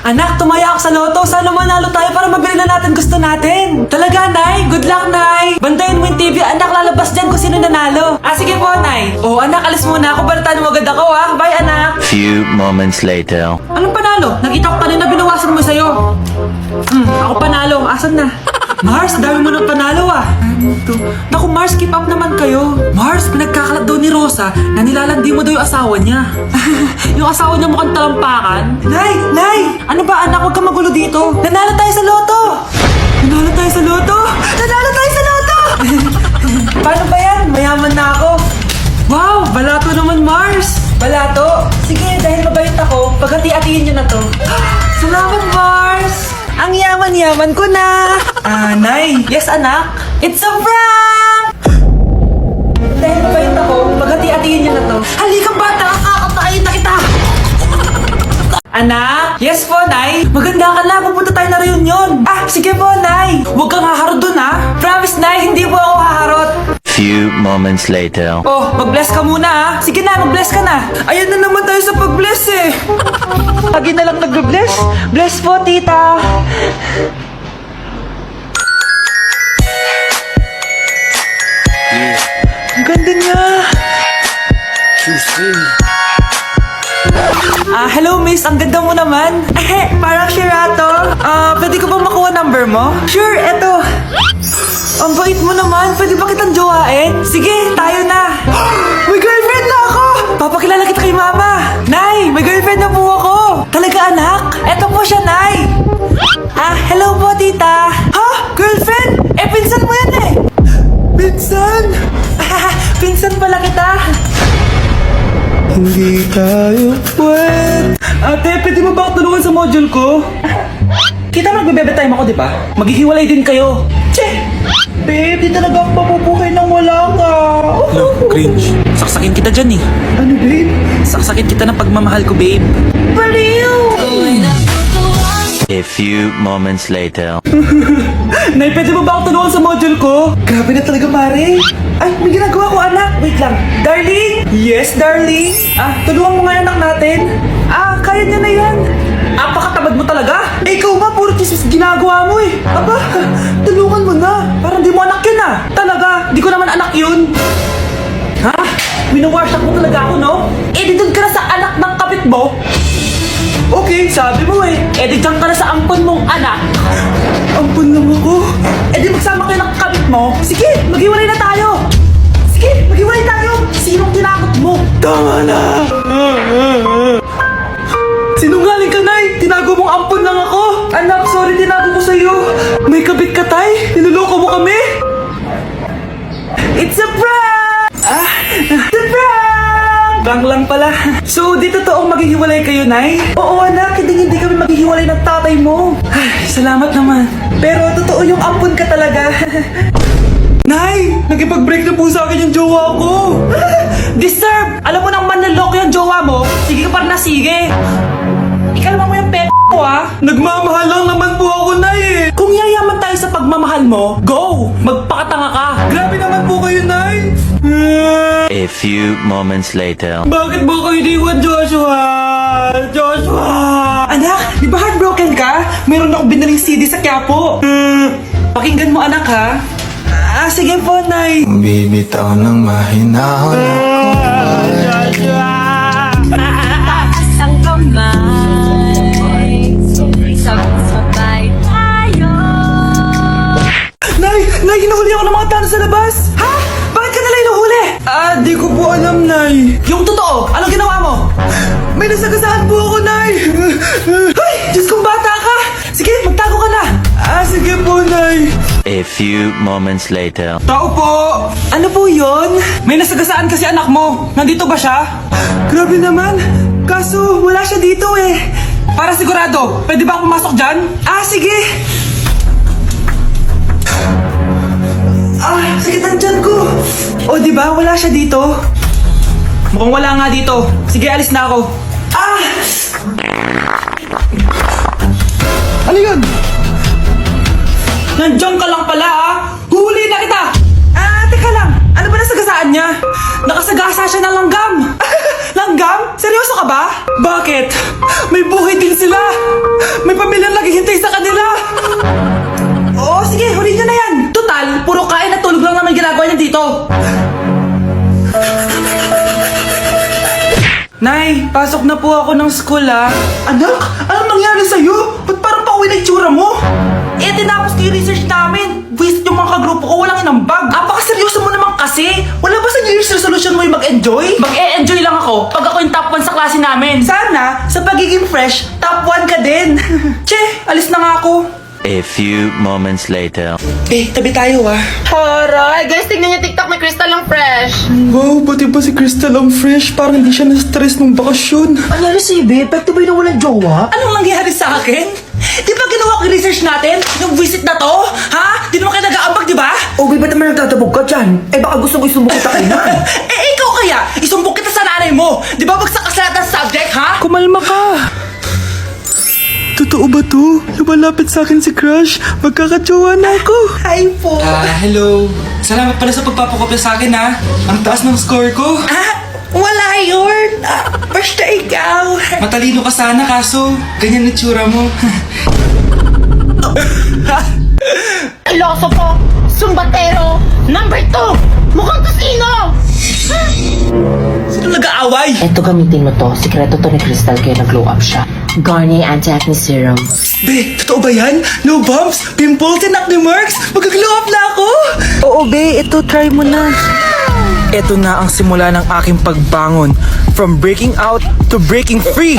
Anak, tumaya ako sa loto. Sana manalo tayo para mabili na natin gusto natin. Talaga, Nay? Good luck, Nay. Bantayan mo yung TV, anak. Lalabas dyan kung sino nanalo. Sige po, Nay. Oh, anak, alis muna ako. Balitaan mo agad ako, ha? Bye, anak. Few moments later. Anong panalo? Nakita ko kanina binawasan mo sa'yo. Ako panalo. Asan na? Mars, dami mo ng panalo ah. Naku Mars, keep up naman kayo. Mars, pinagkakalat daw ni Rosa na nilalandi mo daw yung asawa niya. Yung asawa niya mukhang talampakan. Nay! Nay! Ano ba anak? Huwag ka magulo dito. Nanalo tayo sa loto! Nanalo tayo sa loto! Nanalo tayo sa loto! Paano ba yan? Mayaman na ako. Wow! Balato naman Mars! Balato? Sige, dahil mabait ako, paghati-hatiin niyo na to. Salamat Mars! Ang yaman-yaman ko na! Nay! Yes, anak? It's a prank! Dahil mabait ako, paghati-hatiin niyo na to. Halika bata! Kakatayin na kita! Anak? Yes po, Nay? Maganda ka na, pupunta tayo na reunion. Sige po, Nay! Huwag kang haharot dun, ha? Promise, Nay, hindi po ako haharot. Few moments later. Oh, mag-bless ka muna, ha? Sige na, mag-bless ka na. Ayan na naman tayo sa pag-bless, eh. Lagi na lang nag-bless. Bless po, tita. Ang ganda niya. Hello miss, ang ganda mo naman. Parang Shirato. Pwede ko ba makuha number mo? Sure, eto. Ang bait mo naman, pwede ba kitang jowain? Sige, tayo na. May girlfriend na ako! Papakilala kita kay mama. Nay, may girlfriend na po ako. Talaga anak? Eto po siya, Nay. Hello po tita. Ha? Girlfriend? Pinsan mo yan eh. Pinsan? Pinsan pala kita. Hindi tayo pwede. Ate, pwede mo ba ako tulungan sa module ko? Kita mo nagbe-bebe time ako, di ba? Maghihiwalay din kayo. Che! Babe, di talaga ako mapupuhay nang wala ka. Cringe. Saksakin kita dyan eh. Ano, babe? Saksakin kita ng pagmamahal ko, babe. Baliw! A few moments later. Nay, pwede mo ba ako tulungan sa module ko? Grabe na talaga, pare. Ay, may ginagawa ko, anak. Wait lang. Darling? Yes, darling? Tulungan mo nga yung anak natin. Kaya niya na yan. Apakatamad mo talaga. Ikaw ba, puro chismis ginagawa mo eh. Aba, tulungan mo na. Parang di mo anak yun Talaga, di ko naman anak yun. Winawarsak mo talaga ako, no? Di doon ka na sa anak ng kapit mo. Okay, sabi mo eh. Di dyan ka na sa ampon mong anak. Ampon lang ako? Di magsama kayo ng kabit mo. Sige, maghiwalay na tayo. Sige, maghiwalay tayo. Sinong tinakot mo? Tama na. Sinungaling ka, Nay. Tinago mong ampon lang ako. Anak, sorry, tinago ko sa'yo. May kabit ka, Tay. Niloloko mo kami. It's a prank! It's a prank! Prank lang pala. So, di totoong maghihiwalay kayo, Nay? Oo, anak. Hindi kami maghihiwalay ng tatay mo. Ay, salamat naman. Pero totoo yung ampon ka talaga. Nay! Nakipag-break na po sa akin yung jowa ko. Deserve! Alam mo nang manloloko yung jowa mo. Sige ka pa na sige. Ikalma mo yung ko Nagmamahal lang naman po ako, Nay eh. Kung yayaman tayo sa pagmamahal mo, go! Magpakatanga ka. Grabe naman po kayo, Nay. A few moments later. Bakit mo kayo iniwan, Joshua? Joshua! Anak, di ba heartbroken ka? Meron akong binaling CD sa Quiapo. Pakinggan mo, anak, ha? Sige po, Nay. Bibitaw ng mahinahon ako. Joshua! Taas ang kamay, sabay tayo. Nay! Nay, hinuhuli ako ng mga tao sa labas! Ha? Bakit ka nila hinuhuli? Di ko po alam, Nay. Yung totoo, anong ginawa mo? May nasagasaan po ako, Nay! Ay! Diyos kong bata ka! Sige, magtago ka na! Sige po, Nay. A few moments later. Tao po! Ano po yun? May nasagasaan kasi anak mo. Nandito ba siya? Grabe naman. Kaso, wala siya dito eh. Para sigurado, pwede ba ako pumasok dyan? Sige. Sakit ang tiyan ko. O, di ba? Wala siya dito. Mukhang wala nga dito. Sige, alis na ako. Ano yun? Nandiyan ka lang pala, Huli na kita! Teka lang. Ano ba kinasagasaan niya? Nakasagasa siya ng langgam. Langgam? Seryoso ka ba? Bakit? May buhay din sila. May pamilyang naghihintay sa kanila. Oo, sige, huli niyo na yan. Total, puro kain at tulog lang naman ginagawa niya dito. Nay, pasok na po ako ng school ah. Anak, anong nangyari sa'yo? Ba't parang pauwi na itsura mo? Eh, tinapos ko yung research namin. Visit yung mga kagrupo ko, walang inambag. Seryoso mo naman kasi. Wala ba sa New Year's resolution mo yung mag-enjoy? Mag-e-enjoy lang ako pag ako yung top 1 sa klase namin. Sana, sa pagiging fresh, top 1 ka din. Che, alis na nga ako. A few moments later. Eh, tabi tayo ah. Aray, guys, tignan niyo TikTok ni Crystal ang fresh. Wow, pati ba si Crystal ang fresh? Parang hindi siya na-stress nung bakasyon. Anyari si Ibe? Epekto ba yung walang jowa? Anong nangyari sa akin? Di ba ginawa ko yung research natin? Yung visit na to? Ha? Di naman kayo nag-aambag, di ba? O, ba't naman nagtatabog ka dyan? Eh, baka gusto mo isumbong kita kainan. Eh, ikaw kaya? Isumbok kita sa nanay mo. Di ba bagsak ka sa lahat ng subject, ha? Kumalma ka. Totoo ba to? Lumalapit sa akin si Crush. Magkakajowa na ako. Hi po. Hello. Salamat pala sa pagpapakopya sa akin, ha? Ang taas ng score ko. Wala yun. Basta ikaw. Matalino ka sana, kaso ganyan na tsura mo. Iloso po, sumbatero, number 2, mukhang kasino. Sino nag-aaway? Eto, gamitin mo to. Sikreto to ni Crystal kaya nag-glow up siya. Garnier Anti-Acne Serum. Be, totoo ba yan? No bumps, pimples, and acne marks? Magag-glow up na ako! Oo, be. Ito, try mo na. Ito na ang simula ng aking pagbangon. From breaking out to breaking free.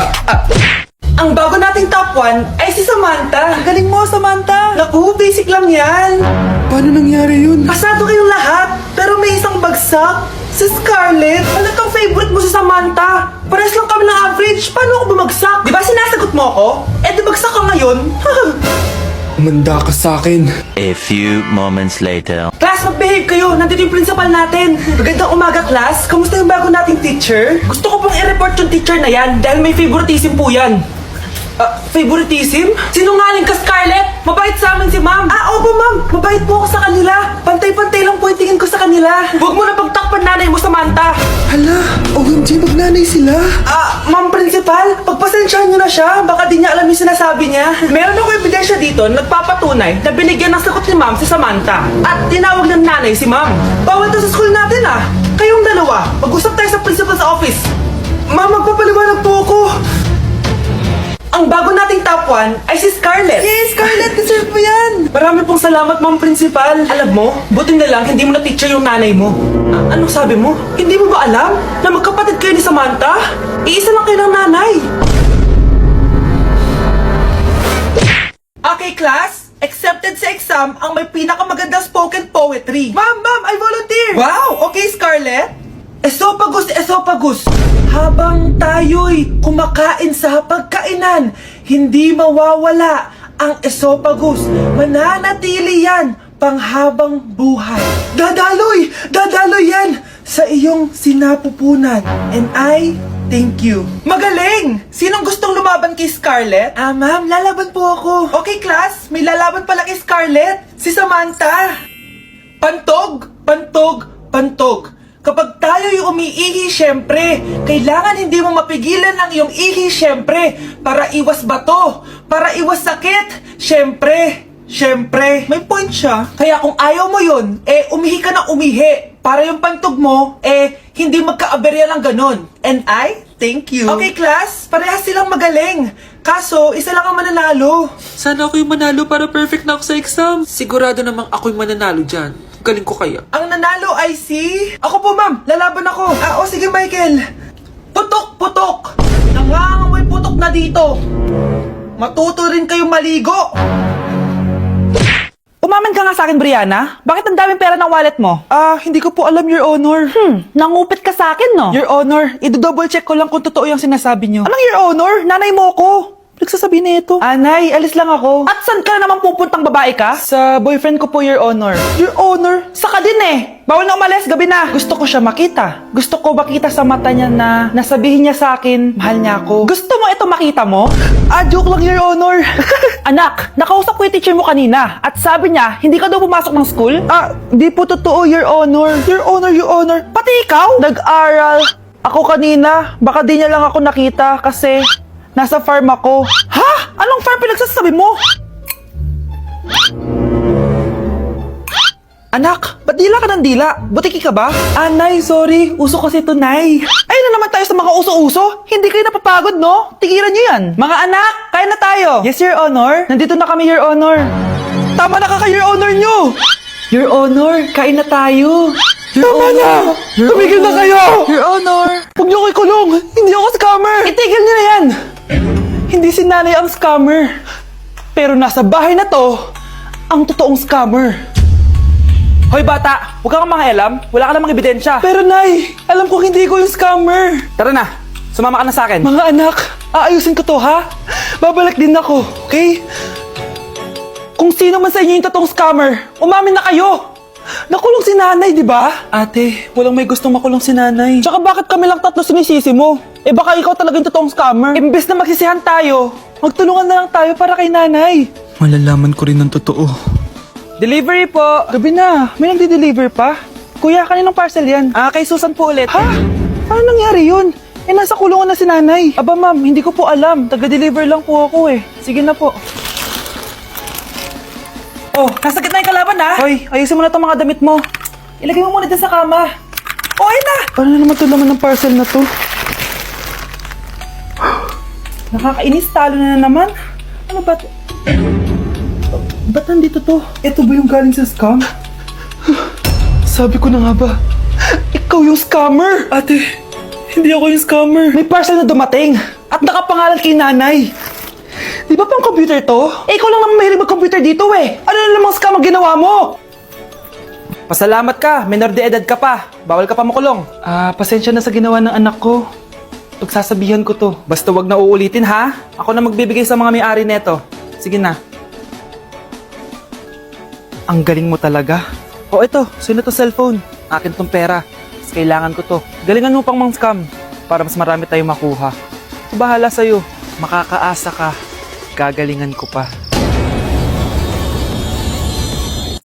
Ang bago nating top 1 ay si Samantha. Ang galing mo, Samantha. Naku, basic lang yan. Paano nangyari yun? Pasado kayong lahat, pero may isang bagsak. Si Scarlett, ano tong favorite mo si Samantha? Pares lang kami ng average. Paano ako bumagsak? Di ba sinasagot mo ako? Eh, di bagsak ka ngayon. Manda ka sa akin. A few moments later. Class, mag-behave kayo. Nandito yung principal natin. Magandang umaga, class. Kamusta yung bago nating teacher? Gusto ko pong i-report yung teacher na yan dahil may favoritism po yan. Favoritism? Sinungaling ka, Scarlett? Mabait sa amin si ma'am. Opo, ma'am. Mabait po ako sa kanila. Pantay-pantay lang po yung tingin ko sa kanila. Huwag mo na pagtakpan nanay mo, Samantha. Hala, OMG, magnanay sila. Ma'am principal, pagpasensyahan niyo na siya. Baka di niya alam yung sinasabi niya. Meron ako ebidensya dito na nagpapatunay na binigyan ng sagot ni ma'am si Samantha. At tinawag ng nanay si ma'am. Bawal to sa school natin ah. Kayong dalawa, mag-usap tayo sa principal's office. Ma'am, magpapaliwanag po ako. Ang bago nating top 1 ay si Scarlett. Yes, Scarlett, deserve mo yan. Marami pong salamat, ma'am principal. Alam mo, buti na lang hindi mo na-teacher yung nanay mo. Anong sabi mo? Hindi mo ba alam na magkapatid kayo ni Samantha? Iisa lang kayo ng nanay. Okay, class. Accepted sa exam ang may pinakamagandang spoken poetry. Ma'am, I volunteer. Wow, okay, Scarlett. Esophagus, esophagus. Habang tayo'y kumakain sa pagkainan, hindi mawawala ang esophagus. Mananatili yan panghabang buhay. Dadaloy yan sa iyong sinapupunan. And I thank you. Magaling! Sinong gustong lumaban kay Scarlett? Ma'am, lalaban po ako. Okay, class, may lalaban pala kay Scarlett. Si Samantha. Pantog, pantog, pantog. Kapag tayo'y umiihi, syempre, kailangan hindi mo mapigilan ang iyong ihi, syempre, para iwas bato, para iwas sakit, syempre, may point siya. Kaya kung ayaw mo yun, umihi ka na umihi, para yung pantog mo, hindi magka-aberya lang ganon. And I thank you. Okay, class, parehas silang magaling. Kaso, isa lang ang mananalo. Sana ako yung manalo para perfect na ako sa exam. Sigurado namang ako yung mananalo dyan. Galing ko kaya. Ang nanalo ay si... Ako po, ma'am. Lalaban ako. Sige, Michael. Putok, putok. Nangangamoy putok na dito. Matuto rin kayong maligo. Umamin ka nga sa akin, Brianna. Bakit ang daming pera ng wallet mo? Hindi ko po alam, Your Honor. Nangupit ka sa akin, no? Your Honor, i-double check ko lang kung totoo yung sinasabi niyo. Anong Your Honor? Nanay mo ko. Nagsasabi na ito. Nay, alis lang ako. At saan ka naman pupuntang babae ka? Sa boyfriend ko po, Your Honor. Your Honor? Saka din Bawal na umalis, gabi na. Gusto ko siya makita. Gusto ko makita sa mata niya na nasabihin niya sa akin, mahal niya ako. Gusto mo ito makita mo? Joke lang, Your Honor. Anak, nakausap ko yung teacher mo kanina at sabi niya, hindi ka daw pumasok ng school? Di po totoo, Your Honor. Your Honor. Pati ikaw? Nag-aral. Ako kanina, baka di niya lang ako nakita kasi nasa farm ako. Ha? Anong farm pinagsasabi mo? Anak, ba't dila ka ng dila? Butiki ka ba? Nay, sorry. Uso kasi ito, Nay. Ay na naman tayo sa mga uso-uso. Hindi kayo napapagod, no? Tigilan niyo yan. Mga anak, kain na tayo. Yes, Your Honor. Nandito na kami, Your Honor. Tama na ka, Your Honor nyo. Your Honor, kain na tayo. Tama na! Tumigil na kayo! Your Honor! Huwag niyo ko ikulong! Hindi ako scammer! Itigil niyo na yan! Hindi si nanay ang scammer. Pero nasa bahay na to, ang totoong scammer. Hoy bata, huwag kang mangialam. Wala ka namang ebidensya. Pero nay, alam ko hindi ko yung scammer. Tara na, sumama ka na sa akin. Mga anak, aayusin ko to ha? Babalik din ako, okay? Kung sino man sa inyo yung totoong scammer, umamin na kayo! Nakulong si nanay, di ba? Ate, walang may gustong makulong si nanay. Tsaka bakit kami lang tatlo sinisisi mo? Eh baka ikaw talaga yung totoong scammer. Imbes na magsisihan tayo, magtulungan na lang tayo para kay nanay. Malalaman ko rin ng totoo. Delivery po! Gabi na, may nagdi-deliver pa? Kuya, kaninong parcel yan? Kay Susan po ulit. Ha? Paano nangyari yun? Eh, nasa kulungan na si nanay. Aba ma'am, hindi ko po alam. Taga-deliver lang po ako eh. Sige na po. Oh, nasa gitna yung kalaban ha? Hoy, ayusin mo na itong mga damit mo. Ilagay mo muna dyan sa kama. Oh, ayun na! Paano na naman ito laman ng parcel na to? Nakakainis, talo na naman. Ano ba ito? Ba't nandito to? Ito ba yung galing sa scam? Sabi ko na nga ba, ikaw yung scammer! Ate, hindi ako yung scammer. May parcel na dumating at nakapangalan kay nanay. Di ba pang computer to? Eh, ikaw lang naman mahilig mag-computer dito eh. Ano na namang scam ang ginawa mo? Pasalamat ka, minor de edad ka pa. Bawal ka pa makulong. Pasensya na sa ginawa ng anak ko. Pagsasabihan ko to. Basta wag na uulitin ha. Ako na magbibigay sa mga may-ari neto. Sige na. Ang galing mo talaga. O ito, sino to cellphone? Akin tong pera. Mas kailangan ko to. Galingan mo pang mang-scam para mas marami tayong makuha. Bahala sa'yo. Makakaasa ka. Gagalingan ko pa.